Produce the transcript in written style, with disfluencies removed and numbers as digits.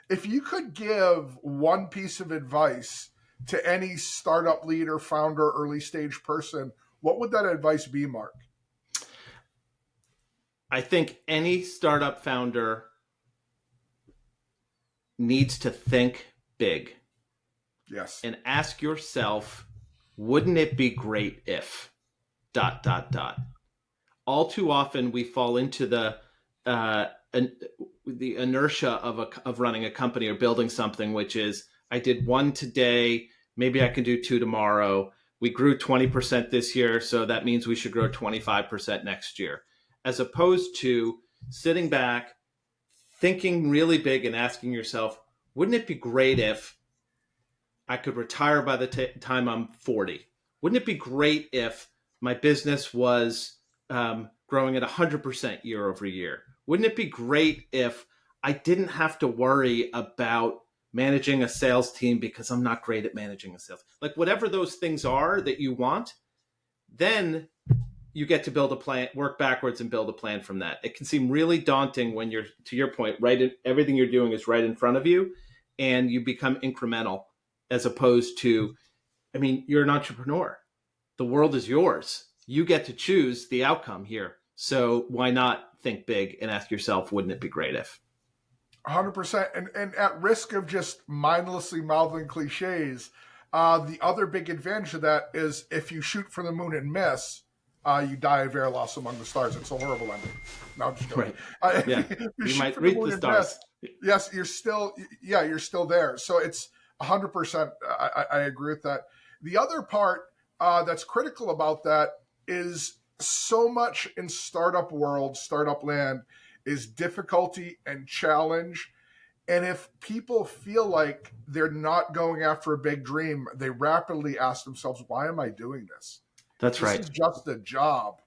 If you could give one piece of advice to any startup leader, founder, early stage person, what would that advice be, Mark? I think any startup founder needs to think big. Yes. And ask yourself, wouldn't it be great if ... All too often we fall into the inertia of running a company or building something, which is, I did one today, maybe I can do two tomorrow. We grew 20% this year, so that means we should grow 25% next year. As opposed to sitting back, thinking really big and asking yourself, wouldn't it be great if I could retire by the time I'm 40? Wouldn't it be great if my business was growing at 100% year over year? Wouldn't it be great if I didn't have to worry about managing a sales team because I'm not great at managing a sales? Like whatever those things are that you want, then you get to build a plan, work backwards and build a plan from that. It can seem really daunting when you're, to your point, everything you're doing is right in front of you and you become incremental as opposed to, I mean, you're an entrepreneur. The world is yours. You get to choose the outcome here. So why not think big and ask yourself, wouldn't it be great if? 100%. And at risk of just mindlessly mouthing cliches, the other big advantage of that is if you shoot for the moon and miss, you die of air loss among the stars. It's a horrible ending. No, I'm just joking. Right. Yeah. You might reach the stars. Miss, yes, you're still there. So it's 100%. I agree with that. The other part that's critical about that is so much in startup world, startup land, is difficulty and challenge. And if people feel like they're not going after a big dream, they rapidly ask themselves, why am I doing this? That's right. This is just a job.